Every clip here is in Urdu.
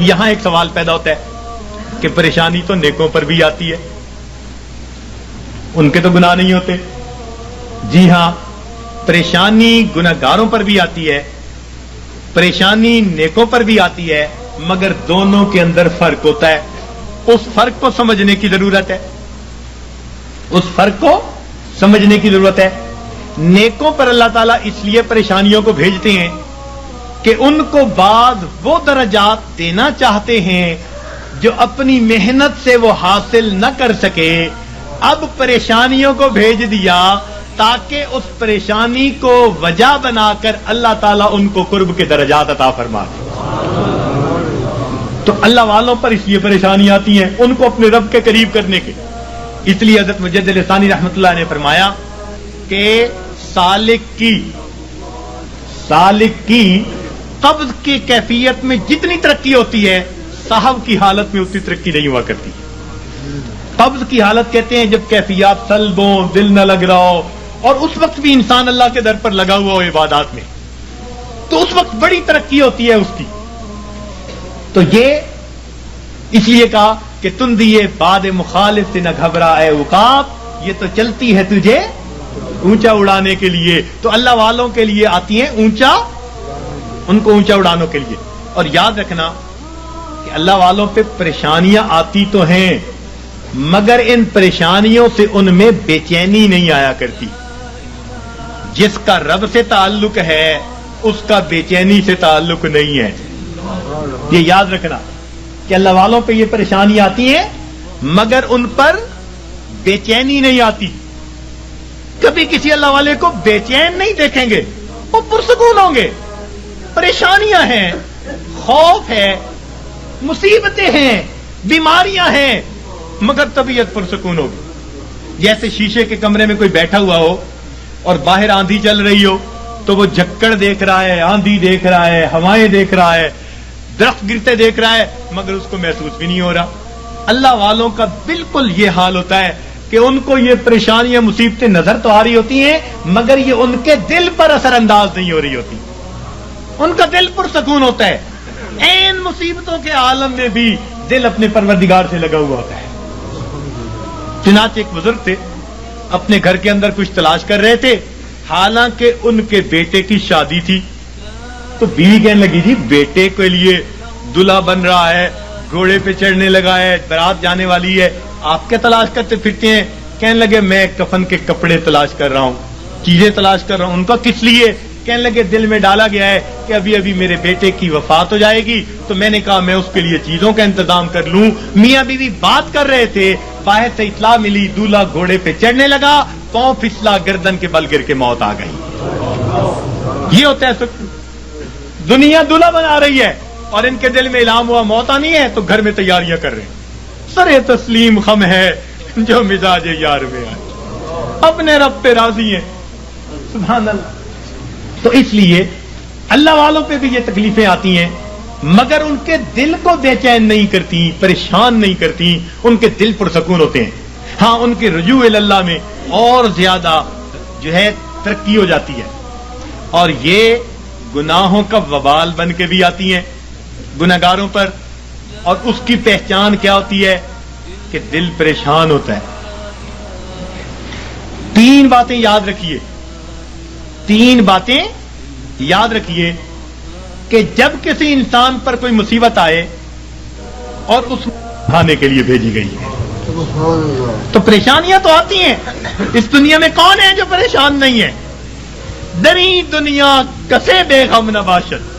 یہاں ایک سوال پیدا ہوتا ہے کہ پریشانی تو نیکوں پر بھی آتی ہے، ان کے تو گناہ نہیں ہوتے۔ جی ہاں، پریشانی گناہگاروں پر بھی آتی ہے، پریشانی نیکوں پر بھی آتی ہے، مگر دونوں کے اندر فرق ہوتا ہے۔ اس فرق کو سمجھنے کی ضرورت ہے، اس فرق کو سمجھنے کی ضرورت ہے۔ نیکوں پر اللہ تعالیٰ اس لیے پریشانیوں کو بھیجتے ہیں کہ ان کو بعض وہ درجات دینا چاہتے ہیں جو اپنی محنت سے وہ حاصل نہ کر سکے۔ اب پریشانیوں کو بھیج دیا تاکہ اس پریشانی کو وجہ بنا کر اللہ تعالیٰ ان کو قرب کے درجات عطا فرما دے۔ تو اللہ والوں پر اس لیے پریشانی آتی ہیں ان کو اپنے رب کے قریب کرنے کے۔ اس لیے حضرت مجدد ثانی رحمۃ اللہ نے فرمایا کہ سالک کی قبض کی کیفیت میں جتنی ترقی ہوتی ہے، صاحب کی حالت میں اتنی ترقی نہیں ہوا کرتی۔ قبض کی حالت کہتے ہیں جب کیفیات سلب ہوں، دل نہ لگ رہا ہو، اور اس وقت بھی انسان اللہ کے در پر لگا ہوا ہو عبادات میں، تو اس وقت بڑی ترقی ہوتی ہے اس کی۔ تو یہ اس لیے کہا کہ تم دیے باد مخالف سے نہ گھبرا اے عقاب، یہ تو چلتی ہے تجھے اونچا اڑانے کے لیے۔ تو اللہ والوں کے لیے آتی ہیں اونچا، ان کو اونچا اڑانے کے لیے۔ اور یاد رکھنا کہ اللہ والوں پہ پریشانیاں آتی تو ہیں، مگر ان پریشانیوں سے ان میں بے چینی نہیں آیا کرتی۔ جس کا رب سے تعلق ہے اس کا بے چینی سے تعلق نہیں ہے۔ یہ یاد رکھنا کہ اللہ والوں پہ یہ پریشانی آتی ہیں مگر ان پر بے چینی نہیں آتی۔ کبھی کسی اللہ والے کو بے چین نہیں دیکھیں گے، وہ پرسکون ہوں گے۔ پریشانیاں ہیں، خوف ہے، مصیبتیں ہیں، بیماریاں ہیں، مگر طبیعت پرسکون ہوگی۔ جیسے شیشے کے کمرے میں کوئی بیٹھا ہوا ہو اور باہر آندھی چل رہی ہو تو وہ جھکڑ دیکھ رہا ہے، آندھی دیکھ رہا ہے، ہوائیں دیکھ رہا ہے، درخت گرتے دیکھ رہا ہے، مگر اس کو محسوس بھی نہیں ہو رہا۔ اللہ والوں کا بالکل یہ حال ہوتا ہے کہ ان کو یہ پریشانیاں مصیبتیں نظر تو آ رہی ہوتی ہیں مگر یہ ان کے دل پر اثر انداز نہیں ہو رہی ہوتی۔ ان کا دل پرسکون ہوتا ہے، این مصیبتوں کے عالم میں بھی دل اپنے پروردگار سے لگا ہوا ہوتا ہے۔ چنانچہ ایک بزرگ تھے، اپنے گھر کے اندر کچھ تلاش کر رہے تھے، حالانکہ ان کے بیٹے کی شادی تھی۔ تو بیوی کہنے لگی جی بیٹے کے لیے دلہا بن رہا ہے، گھوڑے پہ چڑھنے لگا ہے، بارات جانے والی ہے، آپ کیا تلاش کرتے پھرتے ہیں؟ کہنے لگے میں کفن کے کپڑے تلاش کر رہا ہوں، چیزیں تلاش کر رہا ہوں۔ ان کا کس لیے؟ کہنے لگے دل میں ڈالا گیا ہے کہ ابھی ابھی میرے بیٹے کی وفات ہو جائے گی، تو میں نے کہا میں اس کے لیے چیزوں کا انتظام کر لوں۔ میاں بیوی بات کر رہے تھے، باہر سے اطلاع ملی دولہا گھوڑے پہ چڑھنے لگا، پاؤں پھسلا، گردن کے بل گر کے موت آ گئی۔ یہ ہوتا ہے دنیا دولہا بنا رہی ہے اور ان کے دل میں الہام ہوا موت آنی ہے تو گھر میں تیاریاں کر رہے ہیں۔ سرے تسلیم خم ہے جو مزاج یار میں آئے، اپنے رب پہ راضی ہیں، سبحان اللہ۔ تو اس لیے اللہ والوں پہ بھی یہ تکلیفیں آتی ہیں مگر ان کے دل کو بے چین نہیں کرتی، پریشان نہیں کرتی، ان کے دل پرسکون ہوتے ہیں۔ ہاں ان کے رجوع اللہ میں اور زیادہ جو ہے ترقی ہو جاتی ہے، اور یہ گناہوں کا وبال بن کے بھی آتی ہیں گناہگاروں پر۔ اور اس کی پہچان کیا ہوتی ہے کہ دل پریشان ہوتا ہے۔ تین باتیں یاد رکھیے، تین باتیں یاد رکھیے کہ جب کسی انسان پر کوئی مصیبت آئے اور اس کھانے کے لیے بھیجی گئی ہے تو پریشانیاں تو آتی ہیں۔ اس دنیا میں کون ہے جو پریشان نہیں ہے؟ دری دنیا کسے بے غم نہ باشد،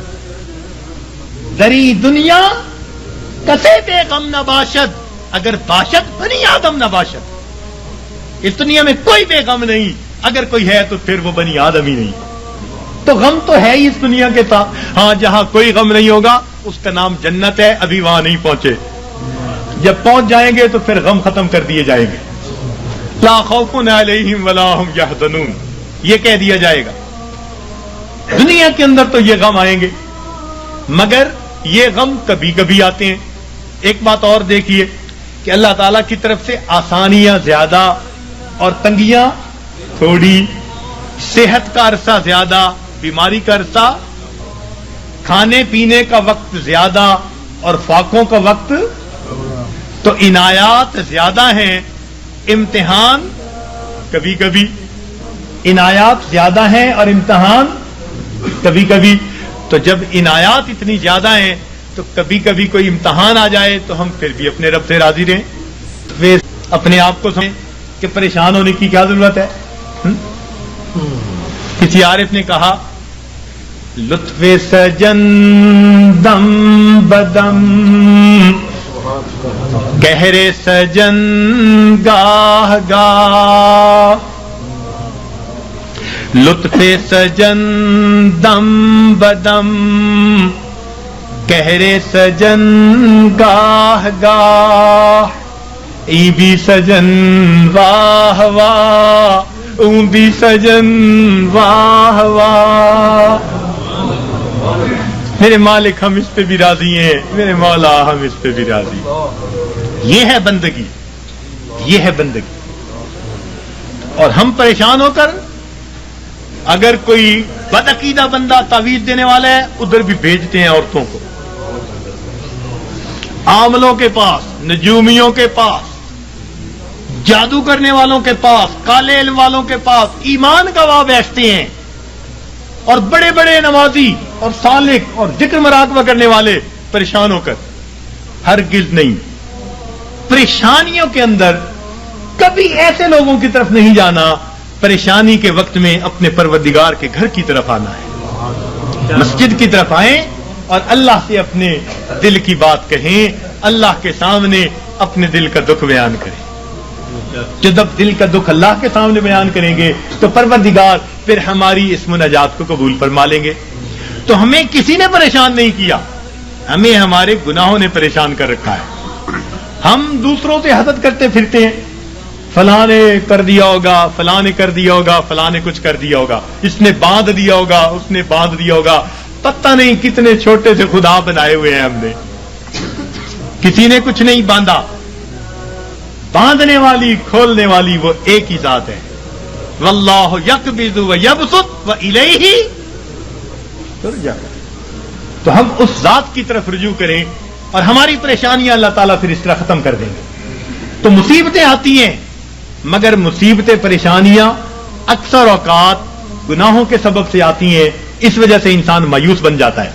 دری دنیا کسے بے غم نہ باشد، اگر باشد بنی آدم نہ باشد۔ اس دنیا میں کوئی بے غم نہیں، اگر کوئی ہے تو پھر وہ بنی آدم ہی نہیں۔ تو غم تو ہے ہی اس دنیا کے ساتھ۔ ہاں جہاں کوئی غم نہیں ہوگا اس کا نام جنت ہے، ابھی وہاں نہیں پہنچے۔ جب پہنچ جائیں گے تو پھر غم ختم کر دیے جائیں گے۔ لا خوف علیہم ولا ہم یحزنون، یہ کہہ دیا جائے گا۔ دنیا کے اندر تو یہ غم آئیں گے مگر یہ غم کبھی کبھی آتے ہیں۔ ایک بات اور دیکھیے کہ اللہ تعالیٰ کی طرف سے آسانیاں زیادہ اور تنگیاں تھوڑی، صحت کا عرصہ زیادہ، بیماری کا عرصہ، کھانے پینے کا وقت زیادہ، اور فاقوں کا وقت، تو عنایات زیادہ ہیں، امتحان کبھی کبھی، عنایات زیادہ ہیں اور امتحان کبھی کبھی. تو جب عنایات اتنی زیادہ ہیں تو کبھی کبھی کوئی امتحان آ جائے تو ہم پھر بھی اپنے رب سے راضی رہیں. تو پھر اپنے آپ کو سمجھیں کہ پریشان ہونے کی کیا ضرورت ہے. کسی عارف نے کہا لطف سجن دم بدم گہرے سجن گاہ گاہ، لطف سجن دم بدم گہرے سجن گاہ گاہ، ای بھی سجن واہ واہ اون بھی سجن واہ واہ. میرے مالک ہم اس پہ بھی راضی ہیں، میرے مولا ہم اس پہ بھی راضی. یہ ہے بندگی، یہ ہے بندگی. اور ہم پریشان ہو کر اگر کوئی بدعقیدہ بندہ تعویذ دینے والا ہے ادھر بھی بھیجتے ہیں عورتوں کو، عاملوں کے پاس، نجومیوں کے پاس، جادو کرنے والوں کے پاس، کالے علم والوں کے پاس ایمان گواہ بیٹھتے ہیں. اور بڑے بڑے نمازی اور سالک اور ذکر مراقبہ کرنے والے پریشان ہو کر. ہرگز نہیں. پریشانیوں کے اندر کبھی ایسے لوگوں کی طرف نہیں جانا، پریشانی کے وقت میں اپنے پروردگار کے گھر کی طرف آنا ہے. مسجد کی طرف آئیں اور اللہ سے اپنے دل کی بات کہیں، اللہ کے سامنے اپنے دل کا دکھ بیان کریں. جب دل کا دکھ اللہ کے سامنے بیان کریں گے تو پروردگار پھر ہماری اس مناجات کو قبول فرما لیں گے. تو ہمیں کسی نے پریشان نہیں کیا، ہمیں ہمارے گناہوں نے پریشان کر رکھا ہے. ہم دوسروں سے حسد کرتے پھرتے ہیں، فلاں نے کر دیا ہوگا، فلاں نے کر دیا ہوگا، فلاں نے کچھ کر دیا ہوگا، اس نے باندھ دیا ہوگا، اس نے باندھ دیا ہوگا. پتہ نہیں کتنے چھوٹے سے خدا بنائے ہوئے ہیں ہم نے، کسی نے کچھ نہیں باندھا. باندھنے والی کھولنے والی وہ ایک ہی ذات ہے. واللہ یقبض و یبسط والیہ ترجع. تو ہم اس ذات کی طرف رجوع کریں اور ہماری پریشانیاں اللہ تعالیٰ پھر اس طرح ختم کر دیں گے. تو مصیبتیں آتی ہیں، مگر مصیبتیں پریشانیاں اکثر اوقات گناہوں کے سبب سے آتی ہیں. اس وجہ سے انسان مایوس بن جاتا ہے،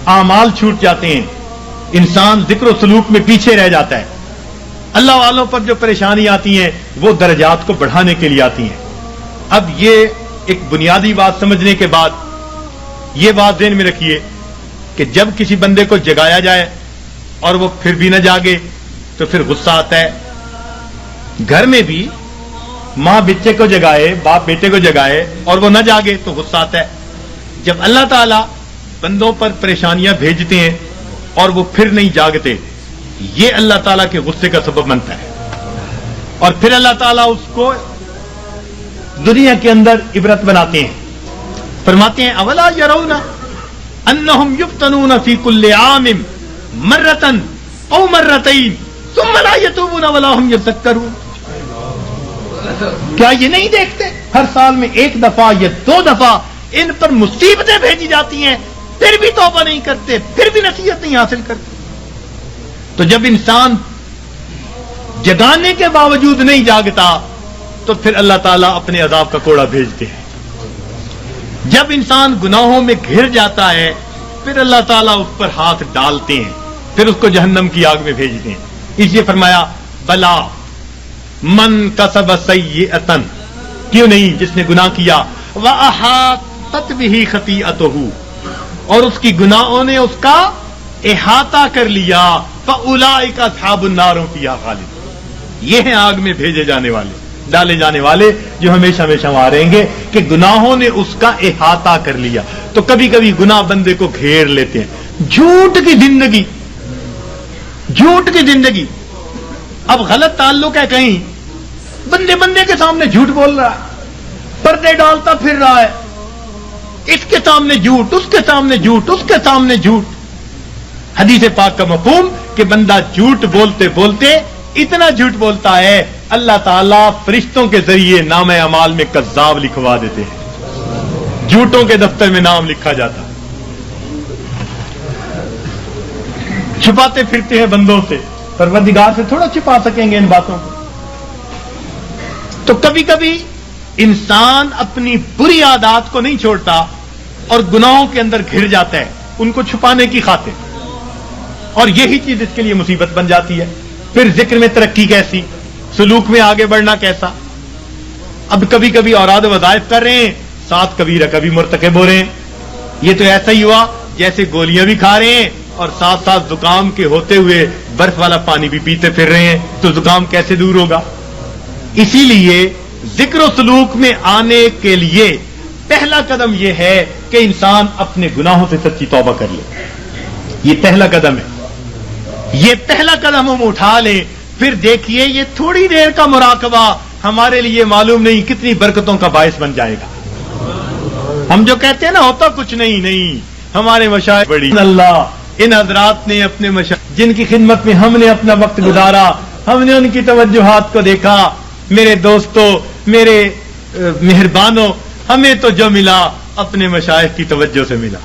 اعمال چھوٹ جاتے ہیں، انسان ذکر و سلوک میں پیچھے رہ جاتا ہے. اللہ والوں پر جو پریشانی آتی ہیں وہ درجات کو بڑھانے کے لیے آتی ہیں. اب یہ ایک بنیادی بات سمجھنے کے بعد یہ بات ذہن میں رکھیے کہ جب کسی بندے کو جگایا جائے اور وہ پھر بھی نہ جاگے تو پھر غصہ آتا ہے. گھر میں بھی ماں بچے کو جگائے، باپ بیٹے کو جگائے اور وہ نہ جاگے تو غصہ آتا ہے. جب اللہ تعالیٰ بندوں پر پریشانیاں بھیجتے ہیں اور وہ پھر نہیں جاگتے، یہ اللہ تعالیٰ کے غصے کا سبب بنتا ہے. اور پھر اللہ تعالیٰ اس کو دنیا کے اندر عبرت بناتے ہیں. فرماتے ہیں اولا یرون انہم یفتنون فی کل عام مرۃ او مرتین ثم لا یتوبون ولا هم یذکرون. کیا یہ نہیں دیکھتے ہر سال میں ایک دفعہ یا دو دفعہ ان پر مصیبتیں بھیجی جاتی ہیں، پھر بھی توبہ نہیں کرتے، پھر بھی نصیحت نہیں حاصل کرتے. تو جب انسان جگانے کے باوجود نہیں جاگتا تو پھر اللہ تعالیٰ اپنے عذاب کا کوڑا بھیجتے ہیں. جب انسان گناہوں میں گھر جاتا ہے پھر اللہ تعالیٰ اس پر ہاتھ ڈالتے ہیں، پھر اس کو جہنم کی آگ میں بھیجتے ہیں. اس لیے فرمایا بلا من کسب سیئۃ، کیوں نہیں جس نے گناہ کیا، وَأَحَاطَتْ بِهِ خَطِیئَتُهُ، اور اس کی گناہوں نے اس کا احاطہ کر لیا، فَأُولَٰئِکَ أَصْحَابُ النَّارِ هُمْ فِیہَا خَالِدُونَ. یہ ہیں آگ میں بھیجے جانے والے، ڈالے جانے والے، جو ہمیشہ ہمیشہ وہاں رہیں گے کہ گناہوں نے اس کا احاطہ کر لیا. تو کبھی کبھی گناہ بندے کو گھیر لیتے ہیں. جھوٹ کی زندگی، جھوٹ کی زندگی. اب غلط تعلق ہے کہیں، بندے بندے کے سامنے جھوٹ بول رہا ہے، پردے ڈالتا پھر رہا ہے، اس کے سامنے جھوٹ، اس کے سامنے جھوٹ، اس کے سامنے جھوٹ. حدیث پاک کا مفہوم کہ بندہ جھوٹ بولتے بولتے اتنا جھوٹ بولتا ہے اللہ تعالیٰ فرشتوں کے ذریعے نام اعمال میں کذاب لکھوا دیتے ہیں، جھوٹوں کے دفتر میں نام لکھا جاتا. چھپاتے پھرتے ہیں بندوں سے، پروردگار سے تھوڑا چھپا سکیں گے ان باتوں کو؟ تو کبھی کبھی انسان اپنی بری عادات کو نہیں چھوڑتا اور گناہوں کے اندر گھر جاتا ہے ان کو چھپانے کی خاطر، اور یہی چیز اس کے لیے مصیبت بن جاتی ہے۔ پھر ذکر میں ترقی کیسی، سلوک میں آگے بڑھنا کیسا؟ اب کبھی کبھی اوراد وظائف کر رہے ہیں، ساتھ کبیرہ کبھی مرتکب ہو رہے ہیں۔ یہ تو ایسا ہی ہوا جیسے گولیاں بھی کھا رہے ہیں اور ساتھ ساتھ زکام کے ہوتے ہوئے برف والا پانی بھی پیتے پھر رہے ہیں، تو زکام کیسے دور ہوگا؟ اسی لیے ذکر و سلوک میں آنے کے لیے پہلا قدم یہ ہے کہ انسان اپنے گناہوں سے سچی توبہ کر لے۔ یہ پہلا قدم ہے، یہ پہلا قدم ہم اٹھا لیں، پھر دیکھیے یہ تھوڑی دیر کا مراقبہ ہمارے لیے معلوم نہیں کتنی برکتوں کا باعث بن جائے گا۔ ہم جو کہتے ہیں نا ہوتا کچھ نہیں، ہمارے مشائخ بڑی اللہ، ان حضرات نے اپنے مشائخ جن کی خدمت میں ہم نے اپنا وقت گزارا، ہم نے ان کی توجہات کو دیکھا، میرے دوستوں، میرے مہربانوں، ہمیں تو جو ملا اپنے مشائخ کی توجہ سے ملا۔